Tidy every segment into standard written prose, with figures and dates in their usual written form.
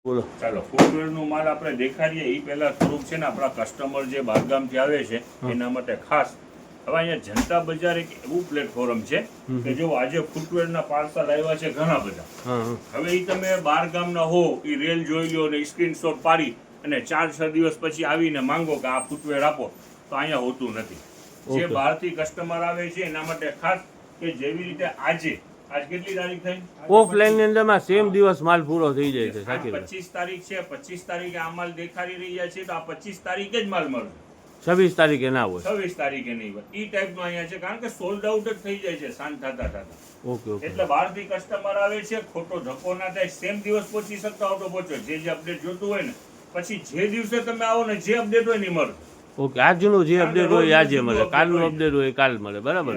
બોલો ચાલો ફૂટવેરનો માલ આપણે દેખાડીએ એ પહેલા થોડુંક છે ને આપણા કસ્ટમર જે બહારગામથી આવે છે એના માટે ખાસ હવે અહીંયા જનતા બજાર એક એવું પ્લેટફોર્મ છે કે જો આજે ફૂટવેરના પાર્સલ આવ્યા છે ઘણા બધા. હવે એ તમે બહારગામના હો એ રેલ જોઈ લો અને સ્ક્રીનશોટ પાડી અને 4-6 દિવસ પછી આવીને માંગો કે આ ફૂટવેર આપો તો અહીંયા હોતું નથી. જે બહારથી કસ્ટમર આવે છે એના માટે ખાસ કે જેવી રીતે આજ કેટલી તારીખ થઈ? ઓફલાઈન ની અંદરમાં સેમ દિવસ માલ પૂરો થઈ જાય છે. 25 તારીખ છે. 25 તારીખે આ માલ દેખાડી રહ્યા છે તો આ 25 તારીખે જ માલ મળશે. 26 તારીખે ના હોય, 26 તારીખે નહીં હોય. ઈ ટાઈપનો અહીંયા છે કારણ કે સોલ્ડ આઉટ જ થઈ જાય છે સાંજ થતા. ઓકે. એટલે બહારથી કસ્ટમર આવે છે, ખોટો ધક્કો ના થાય, સેમ દિવસ પહોંચી શકતા હો તો પહોંચો. જે અપડેટ જોતું હોય ને પછી જે દિવસે તમે આવો ને જે અપડેટ હોય નહીં મળે. ઓકે, આજનું જે અપડેટ હોય આજે મળે, કાલનું અપડેટ હોય કાલ મળે, બરાબર?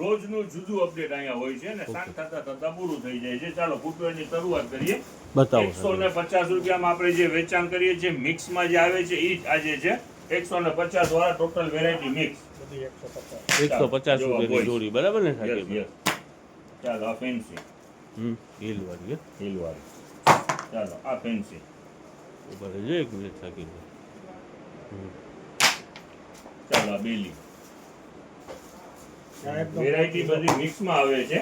રોજનું જુદું અપડેટ અહીંયા હોય છે ને સાંજ થતા પૂરું થઈ જાય છે. ચાલો ફૂટવેરની શરૂઆત કરીએ. બતાવો. 150 રૂપિયામાં આપણે જે વેચાણ કરીએ છીએ મિક્સમાં જે આવે છે એ જ આજે છે 150 વાળા ટોટલ વેરાયટી મિક્સ 150 રૂપિયાની જોડી, બરાબર ને? ચાલો આ ફેન્સી હીલ વાળી, હીલ વાળી. ચાલો આ ફેન્સી ઉપર છે. એક મિનિટ સાકી. ચાલો આ બેલી વેરાયટી બધી મિક્સમાં આવે છે.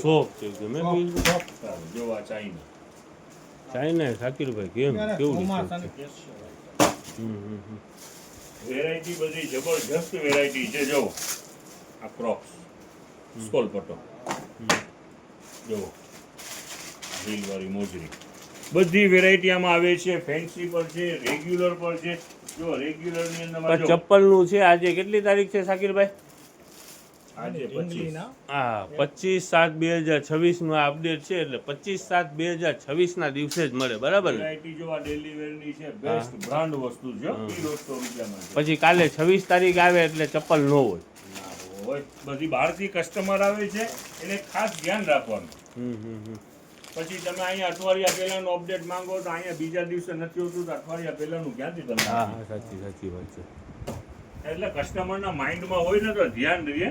સોફ્ટ છે એકદમ. ચાલો જો આ ચાઇના ચાઇના સાકીરભાઈ કેવું વેરાયટી બધી જબરજસ્ત વેરાયટી છે. જો આ ક્રોક્સ સ્કોલ પટ્ટો, જો હીલ વાળી મોજરી, બધી વેરાયટી આમાં આવે છે. ફેન્સી પર છે, રેગ્યુલર પર છે. જો રેગ્યુલર ની અંદર ચપ્પલ નું છે. આજે કેટલી તારીખ છે સાકીરભાઈ? આજે 25. હા, 25/7/2026 નું આ અપડેટ છે એટલે 25/7/2026 ના દિવસે જ મળે, બરાબર ને? વેરાયટી જો આ ડેલી વેર ની છે, બેસ્ટ બ્રાન્ડ વસ્તુ છે. 150 રૂપિયામાં છે. પછી કાલે 26 તારીખ આવે એટલે ચપ્પલ ન હોય. બધી બહારથી કસ્ટમર આવે છે એટલે ખાસ ધ્યાન રાખવાનું. પછી તમે અહીંયા અઠવાડિયા પહેલાનું અપડેટ માંગો તો અહીંયા બીજા દિવસે નથી હોતું તો અઠવાડિયા પહેલાનું ક્યાંથી તમે? હા, સાચી વાત છે. એટલે કસ્ટમરના માઇન્ડમાં હોય ને તો ધ્યાન દઈએ,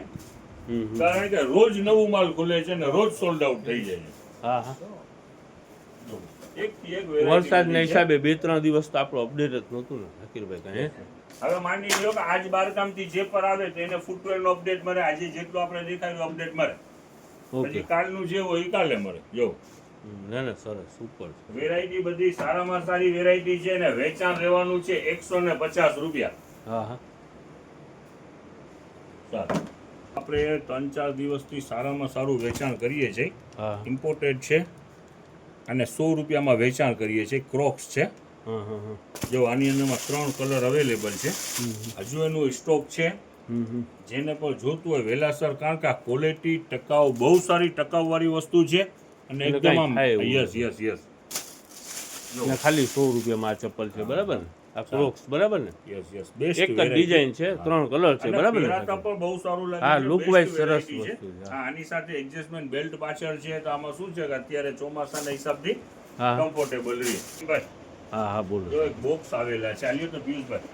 કારણ કે રોજ નવું માલ ખુલે છે ને રોજ સોલ્ડ આઉટ થઈ જાય છે. હા, એકથી એક વરસાદના હિસાબે 2-3 દિવસ તો આપણો અપડેટ જ નહોતું ને સાકીરભાઈ. હવે માની લો કે આજ બારકામથી જે પર આવે તો એને ફૂટવેરનો અપડેટ મળે. આજે જેટલું આપણે દેખાડ્યું અપડેટ મળે. પછી કાલનું જે હોય એ કાલે મળે. જો ના સરસ, સુપર. વેરાયટી બધી સારામાં સારી વેરાયટી છે ને વેચાણ રહેવાનું છે 150 રૂપિયા. હા. સારું, આપણે 3-4 દિવસથી સારામાં સારું વેચાણ કરીએ છીએ. ઇમ્પોર્ટેડ છે અને 100 રૂપિયામાં વેચાણ કરીએ છીએ. ક્રોક્સ છે. જો આની અંદરમાં 3 કલર અવેલેબલ છે. હજુ એનું સ્ટોક છે. જેને પણ જોતું હોય વેલાસર, કારણ કે આ ક્વોલિટી ટકાઉ, બહુ સારી ટકાઉ વાળી વસ્તુ છે અને એકદમ યસ ખાલી 100 રૂપિયામાં આ ચપ્પલ છે, બરાબર ને? આ ક્રોક્સ, બરાબર ને? યસ બેસ્ટ એક જ ડિઝાઇન છે, 3 કલર છે, બરાબર ને? પહેરાતા પણ બહુ સારું લાગે. હા, લુક વાઇઝ સરસ વસ્તુ છે. આની સાથે એડજસ્ટમેન્ટ બેલ્ટ પાછળ છે તો આમાં શું છે કે અત્યારે ચોમાસાના હિસાબથી કમ્ફર્ટેબલ રહે. ભાઈ હા બોલો. જો એક બોક્સ આવેલા છે, આલ્યો તો પિયુષભાઈ,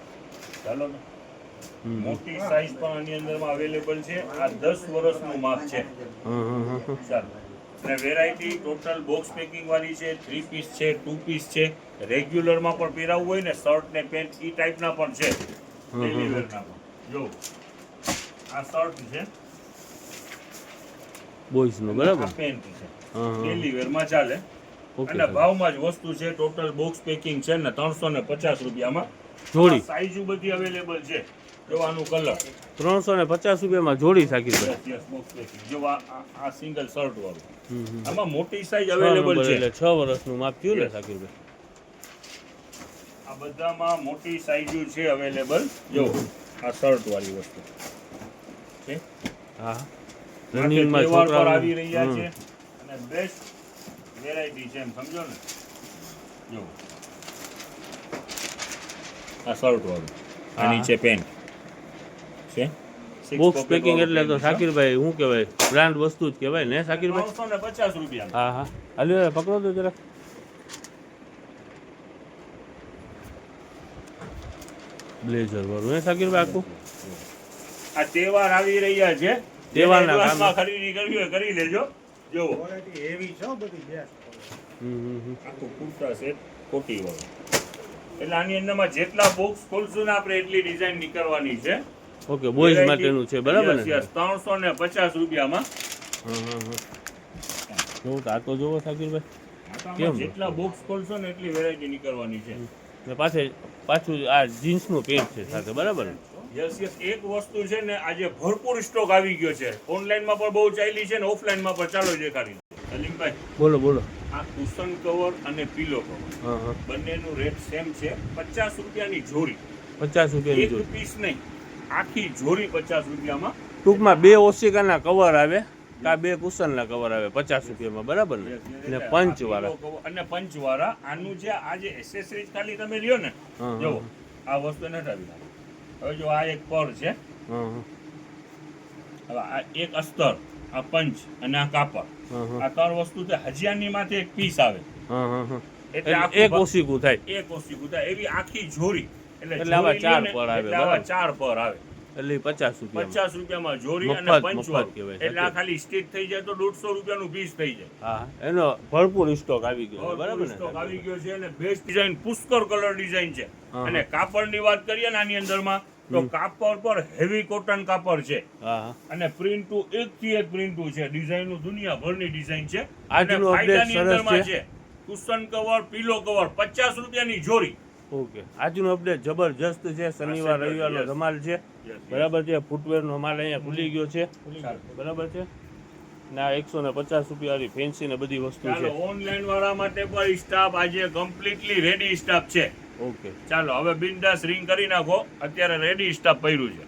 ચાલો ને. મોટી સાઈઝ પણ આની અંદરમાં અવેલેબલ છે. આ 10 વર્ષનું માપ છે. ચાલો, અને વેરાયટી ટોટલ બોક્સ પેકિંગ વાળી છે. 3 પીસ છે, 2 પીસ છે. રેગ્યુલરમાં પણ પહેરાવવું હોય ને શર્ટ ને પેન્ટ ઈ ટાઈપના પણ છે. ડેલી વેરના પણ જો આ શર્ટ છે બોયઝ નો, બરાબર? પેન્ટ છે, ડેલી વેરમાં ચાલે. અને ભાવમાં જ વસ્તુ છે. ટોટલ બોક્સ પેકિંગ છે ને 350 રૂપિયામાં જોડી. સાઈઝ બધી અવેલેબલ છે. જો આનું કલર 350 રૂપિયામાં જોડી સાકીરભાઈ. Yes, box packing. જો આ સિંગલ શર્ટ વાળું, આમાં મોટી સાઈઝ અવેલેબલ છે. એટલે 6 વર્ષનું માપ થયું ને સાકીરભાઈ? આ બધામાં મોટી સાઈઝ છે અવેલેબલ. જો આ શર્ટ વાળી વસ્તુ છે. હા, રનિંગમાં છોકરાઓ આવી રહ્યા છે અને બેસ્ટ વેરાયટી છે, એમ સમજો ને. જો આ શર્ટ વાળું, આ નીચે પેન્ટ છે. બોક્સ પેકિંગ એટલે તો સાકીરભાઈ શું કહેવાય, બ્રાન્ડ વસ્તુ જ કહેવાય ને સાકીરભાઈ? 350 રૂપિયા. હા હાલ્યો, પકડો તો જરાક. બ્લેઝર વાળું હે સાકીરભાઈ આખું? આ તહેવાર આવી રહ્યા છે, તહેવારના કામમાં ખરીદી કરવી હોય કરી લેજો. જો હેવી છે બધી બેસ્ટ. આખું કુર્તા સેટ કોટી વાળો. એટલે આની અંદરમાં જેટલા બોક્સ ખોલશું ને આપણે એટલી ડિઝાઇન નીકળવાની છે. ઓકે, બોયઝ માટેનું છે, બરાબર ને? Yes, 350 રૂપિયામાં. જોવું તો આ તો જોવો શાકીરભાઈ, આમાં જેટલા બોક્સ ખોલશો ને એટલી વેરાયટી નીકળવાની છે. ને પાછું આ જીન્સનું પેન્ટ છે સાથે, બરાબર ને? યસ યસ, એક વસ્તુ છે ને આજે ભરપૂર સ્ટોક આવી ગયો છે. ઓનલાઈનમાં પણ બહુ ચાલી છે ને ઓફલાઈનમાં પણ. ચાલો દેખાડી સલીમભાઈ, બોલો. આ કુશન કવર અને પીલો કવર હા હા, બંનેનું રેટ સેમ છે. 50 રૂપિયાની જોડી. 50 રૂપિયાની એક જોડી. પીસ નહીં, આખી જોડી 50 રૂપિયામાં. ટૂંકમાં 2 ઓશિકાના કવર આવે કા 2 કુશનના કવર આવે 50 રૂપિયામાં, બરાબર ને? ને પંચ વાળા અને પંચ વાળા. આનું જે આ જે એસેસરીઝ ખાલી તમે લ્યો ને, હા, જો આ વસ્તુ નથી આવી. હવે જો આ એક પર છે, હા હા, હવે આ એક અસ્તર, આ પંચ અને આ કાપડ. હા આ 3 વસ્તુ છે. હજીયાની માથે એક પીસ આવે. હા. એટલે એક ઓશિકું થાય. એક વસ્તુ ગુતા એવી આખી જોડી. એટલે આવા 4 પર આવે, એટલે આવા 4 પર આવે. એટલે 50 રૂપિયા. 50 રૂપિયામાં જોડી અને મફત પંચવાળું. કહેવાય. એટલે આ ખાલી સ્ટીચ થઈ જાય તો 150 રૂપિયાનું પીસ થઈ જાય. હા, એનો ભરપૂર સ્ટોક આવી ગયો છે, બરાબર ને? સ્ટોક આવી ગયો છે અને બેસ્ટ ડિઝાઇન પુષ્કળ કલર ડિઝાઇન છે. હા. અને કાપડની વાત કરીએ ને આની અંદરમાં તો કાપડ પર હેવી કોટન કાપડ છે. હા, અને પ્રિન્ટુ એકથી એક પ્રિન્ટુ છે. ડિઝાઇનનું દુનિયાભરની ડિઝાઇન છે. આજનું અને update ફાયદાની સરસ અંદરમાં છે. છે કુશન કવર, પીલો કવર 50 રૂપિયાની જોડી. ઓકે, આજનું અપડેટ જબરજસ્ત છે. શનિવાર રવિવારનો Yes. ધમાલ છે, બરાબર છે? ફૂટવેરનો માલ અહીંયા ખુલી ગયો છે, બરાબર છે? ને આ 150 રૂપિયાની ફેન્સી ને બધી વસ્તુ છે. ચાલો, ઓનલાઈન વાળા માટે પણ સ્ટાફ આજે કમ્પ્લીટલી રેડી સ્ટાફ છે. ઓકે, ચાલો હવે બિંદાસ રિંગ કરી નાખો. અત્યારે રેડી સ્ટાફ પડ્યું છે.